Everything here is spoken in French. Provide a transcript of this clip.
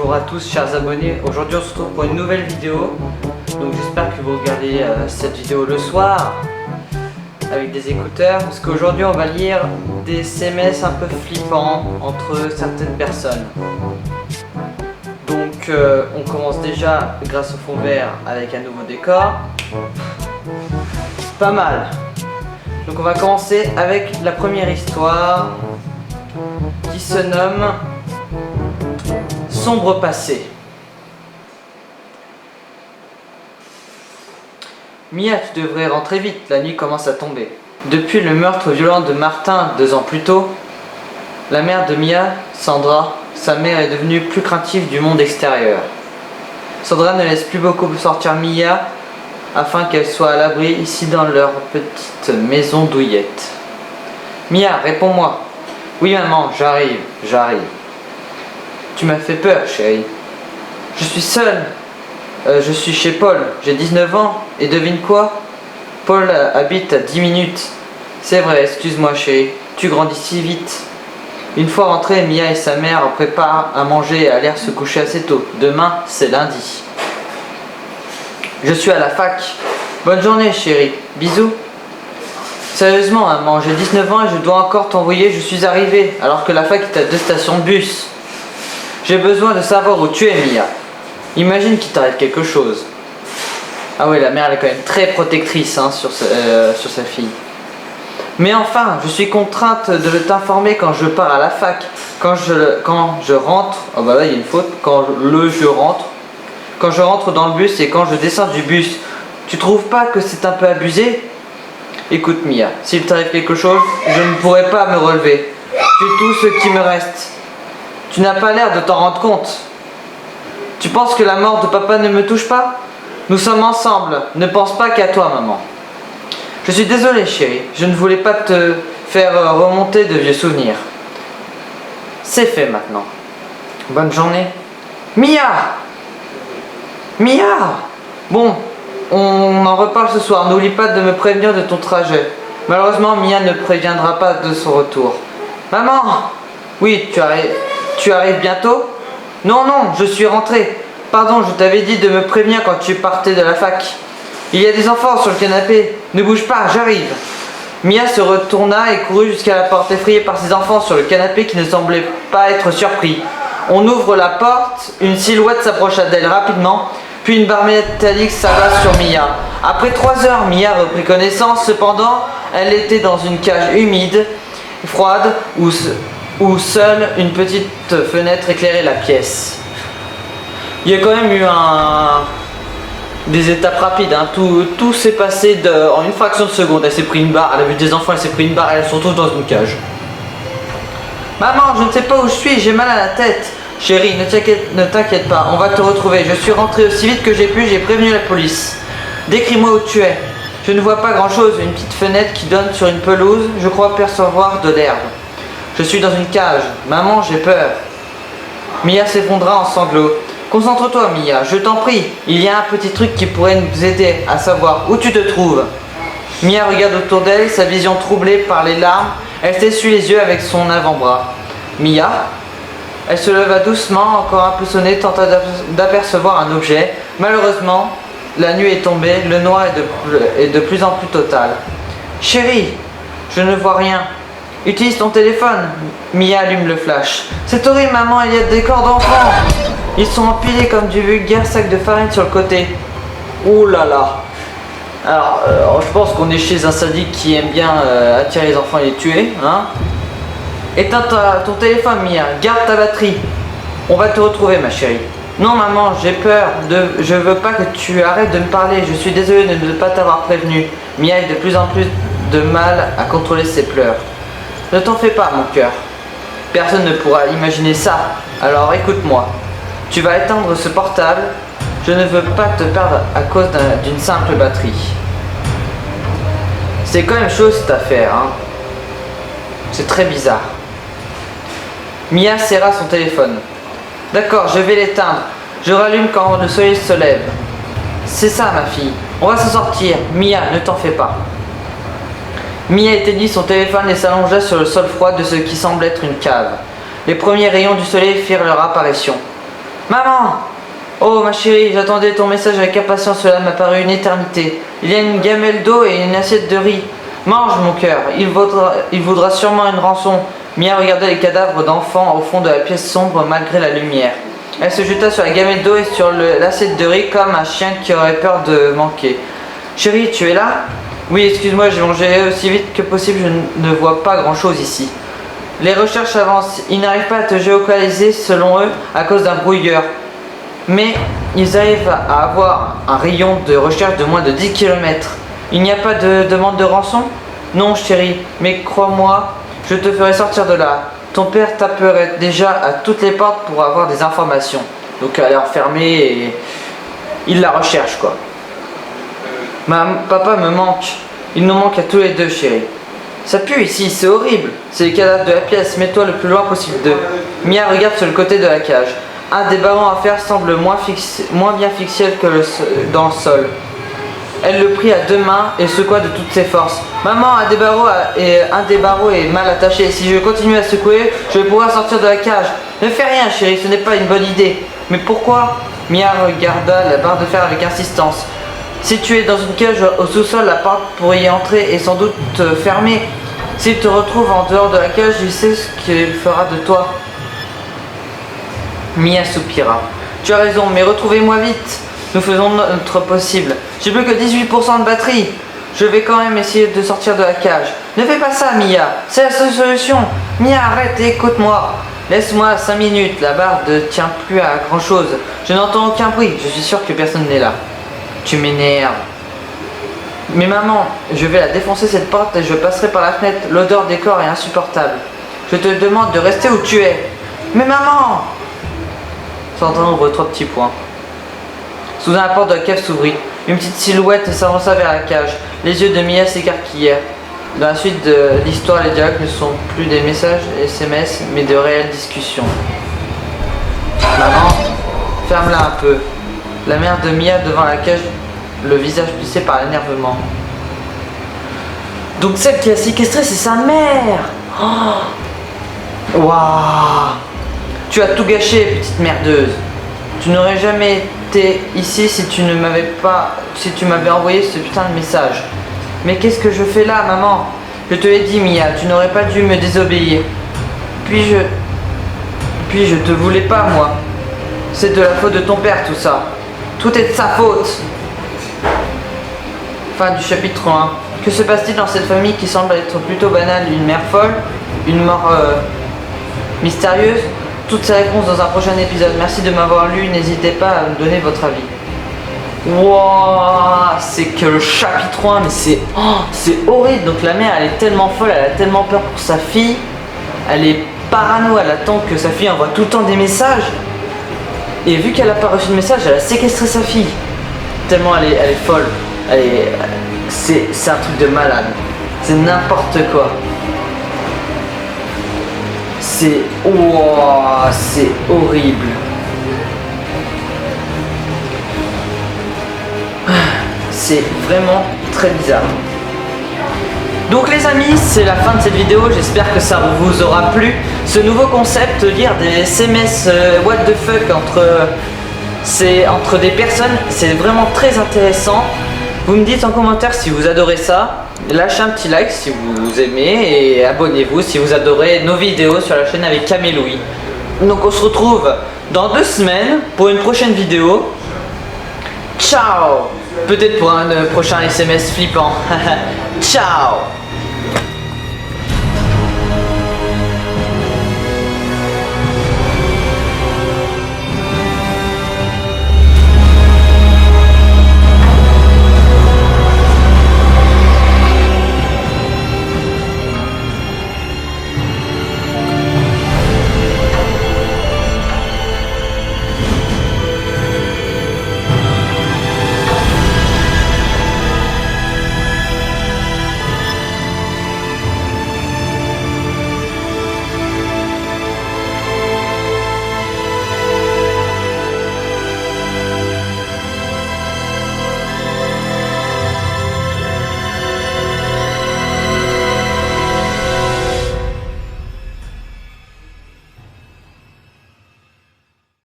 bonjour à tous chers abonnés, aujourd'hui on se retrouve pour une nouvelle vidéo. Donc j'espère que vous regardez cette vidéo le soir avec des écouteurs, parce qu'aujourd'hui on va lire des SMS un peu flippants entre certaines personnes. Donc on commence déjà grâce au fond vert avec un nouveau décor. Pas mal. Donc on va commencer avec la première histoire qui se nomme Sombre passé. Mia, tu devrais rentrer vite, la nuit commence à tomber. Depuis le meurtre violent de Martin 2 ans plus tôt, la mère de Mia, Sandra, sa mère est devenue plus craintive du monde extérieur. Sandra ne laisse plus beaucoup sortir Mia afin qu'elle soit à l'abri ici dans leur petite maison douillette. Mia, réponds-moi. Oui maman, j'arrive. Tu m'as fait peur, chérie. Je suis seule. Je suis chez Paul. J'ai 19 ans. Et devine quoi? Paul habite à 10 minutes. C'est vrai, excuse-moi, chérie. Tu grandis si vite. Une fois rentrée, Mia et sa mère préparent à manger et allèrent se coucher assez tôt. Demain, c'est lundi. Je suis à la fac. Bonne journée, chérie. Bisous. Sérieusement, maman, j'ai 19 ans et je dois encore t'envoyer. Je suis arrivée, alors que la fac est à 2 stations de bus. J'ai besoin de savoir où tu es, Mia. Imagine qu'il t'arrive quelque chose. Ah oui, la mère elle est quand même très protectrice sur sa fille. Mais enfin, je suis contrainte de t'informer quand je pars à la fac. Quand je rentre, oh bah là il y a une faute, quand je rentre dans le bus et quand je descends du bus. Tu trouves pas que c'est un peu abusé? Écoute Mia, s'il t'arrive quelque chose, je ne pourrai pas me relever. Tu es tout ce qui me reste. Tu n'as pas l'air de t'en rendre compte. Tu penses que la mort de papa ne me touche pas? Nous sommes ensemble. Ne pense pas qu'à toi, maman. Je suis désolée, chérie. Je ne voulais pas te faire remonter de vieux souvenirs. C'est fait maintenant. Bonne journée. Mia! Bon, on en reparle ce soir. N'oublie pas de me prévenir de ton trajet. Malheureusement, Mia ne préviendra pas de son retour. Maman! Oui, tu arrives bientôt? Non, je suis rentrée. Pardon, je t'avais dit de me prévenir quand tu partais de la fac. Il y a des enfants sur le canapé. Ne bouge pas, j'arrive. Mia se retourna et courut jusqu'à la porte, effrayée par ces enfants sur le canapé qui ne semblaient pas être surpris. On ouvre la porte, une silhouette s'approcha d'elle rapidement, puis une barre métallique s'abat sur Mia. Après 3 heures, Mia reprit connaissance. Cependant, elle était dans une cage humide, froide, où seule une petite fenêtre éclairait la pièce. Il y a quand même eu des étapes rapides, tout s'est passé en une fraction de seconde. Elle s'est pris une barre, elle a vu des enfants, elle s'est pris une barre, elle se retrouve dans une cage. Maman, je ne sais pas où je suis, j'ai mal à la tête. Chérie, ne t'inquiète pas, on va te retrouver. Je suis rentrée aussi vite que j'ai pu, j'ai prévenu la police. Décris-moi où tu es. Je ne vois pas grand chose, une petite fenêtre qui donne sur une pelouse, je crois percevoir de l'herbe. Je suis dans une cage. Maman, j'ai peur. Mia s'effondra en sanglots. Concentre-toi, Mia, je t'en prie. Il y a un petit truc qui pourrait nous aider à savoir où tu te trouves. Mia regarde autour d'elle, sa vision troublée par les larmes. Elle s'essuie les yeux avec son avant-bras. Mia? Elle se leva doucement, encore un peu sonnée, tenta d'apercevoir un objet. Malheureusement, la nuit est tombée, le noir est de plus en plus total. Chérie, je ne vois rien. Utilise ton téléphone. Mia allume le flash. C'est horrible, maman, il y a des corps d'enfants. Ils sont empilés comme du vulgaire sac de farine sur le côté. Ouh là là. Alors, je pense qu'on est chez un sadique qui aime bien attirer les enfants et les tuer, Éteins ton téléphone, Mia. Garde ta batterie. On va te retrouver, ma chérie. Non, maman, j'ai peur. Je veux pas que tu arrêtes de me parler. Je suis désolée de ne pas t'avoir prévenu. Mia a de plus en plus de mal à contrôler ses pleurs. Ne t'en fais pas, mon cœur. Personne ne pourra imaginer ça. Alors écoute-moi. Tu vas éteindre ce portable. Je ne veux pas te perdre à cause d'une simple batterie. C'est quand même chaud cette affaire, C'est très bizarre. Mia serra son téléphone. D'accord, je vais l'éteindre. Je rallume quand le soleil se lève. C'est ça, ma fille. On va s'en sortir. Mia, ne t'en fais pas. Mia éteignit son téléphone et s'allongea sur le sol froid de ce qui semble être une cave. Les premiers rayons du soleil firent leur apparition. Maman! Oh ma chérie, j'attendais ton message avec impatience, cela m'a paru une éternité. Il y a une gamelle d'eau et une assiette de riz. Mange mon cœur, il vaudra sûrement une rançon. Mia regardait les cadavres d'enfants au fond de la pièce sombre malgré la lumière. Elle se jeta sur la gamelle d'eau et sur l'assiette de riz comme un chien qui aurait peur de manquer. Chérie, tu es là? Oui, excuse-moi, j'ai mangé aussi vite que possible, je ne vois pas grand-chose ici. Les recherches avancent, ils n'arrivent pas à te géolocaliser selon eux à cause d'un brouilleur. Mais ils arrivent à avoir un rayon de recherche de moins de 10 km. Il n'y a pas de demande de rançon? Non chérie, mais crois-moi, je te ferai sortir de là. Ton père taperait déjà à toutes les portes pour avoir des informations. Donc elle est enfermée et il la recherche quoi. Papa me manque. Il nous manque à tous les deux chérie. Ça pue ici, c'est horrible. C'est les cadavres de la pièce, mets-toi le plus loin possible d'eux. Mia regarde sur le côté de la cage. Un des ballons à fer semble moins bien fixé que dans le sol. Elle le prit à deux mains et secoua de toutes ses forces. Maman, un des barreaux est mal attaché. Si je continue à secouer, je vais pouvoir sortir de la cage. Ne fais rien chérie, ce n'est pas une bonne idée. Mais pourquoi? Mia regarda la barre de fer avec insistance. Si tu es dans une cage au sous-sol, la porte pour y entrer est sans doute fermée. S'il te retrouve en dehors de la cage, il sait ce qu'il fera de toi. Mia soupira. Tu as raison, mais retrouvez-moi vite. Nous faisons notre possible. J'ai plus que 18% de batterie. Je vais quand même essayer de sortir de la cage. Ne fais pas ça, Mia. C'est la seule solution. Mia, arrête et écoute-moi. Laisse-moi 5 minutes. La barre ne tient plus à grand-chose. Je n'entends aucun bruit. Je suis sûr que personne n'est là. Tu m'énerves. Mais maman, je vais la défoncer cette porte et je passerai par la fenêtre. L'odeur des corps est insupportable. Je te demande de rester où tu es. Mais maman! Sandra ouvre 3 petits points. Soudain la porte de la cave s'ouvrit. Une petite silhouette s'avança vers la cage. Les yeux de Mia s'écarquillèrent. Dans la suite de l'histoire, les dialogues ne sont plus des messages SMS, mais de réelles discussions. Maman, ferme-la un peu. La mère de Mia devant la cage, le visage plissé par l'énervement. Donc celle qui a séquestré, c'est sa mère. Waouh. Tu as tout gâché, petite merdeuse. Tu n'aurais jamais été ici si tu m'avais envoyé ce putain de message. Mais qu'est-ce que je fais là, maman? Je te l'ai dit, Mia, tu n'aurais pas dû me désobéir. Puis je te voulais pas, moi. C'est de la faute de ton père, tout ça. Tout est de sa faute. Fin du chapitre 1. Que se passe-t-il dans cette famille qui semble être plutôt banale? Une mère folle? Une mort mystérieuse? Toutes ces réponses dans un prochain épisode. Merci de m'avoir lu, n'hésitez pas à me donner votre avis. Wouah, c'est que le chapitre 1, mais c'est horrible. Donc la mère, elle est tellement folle, elle a tellement peur pour sa fille. Elle est parano, elle attend que sa fille envoie tout le temps des messages. Et vu qu'elle a pas reçu de message, elle a séquestré sa fille. Tellement elle est folle. C'est un truc de malade. C'est n'importe quoi. C'est horrible. C'est vraiment très bizarre. Donc les amis, c'est la fin de cette vidéo, j'espère que ça vous aura plu. Ce nouveau concept, lire des SMS what the fuck entre des personnes, c'est vraiment très intéressant. Vous me dites en commentaire si vous adorez ça. Lâchez un petit like si vous aimez et abonnez-vous si vous adorez nos vidéos sur la chaîne avec Cam et Louis. Donc on se retrouve dans 2 semaines pour une prochaine vidéo. Ciao! Peut-être pour un prochain SMS flippant. Ciao!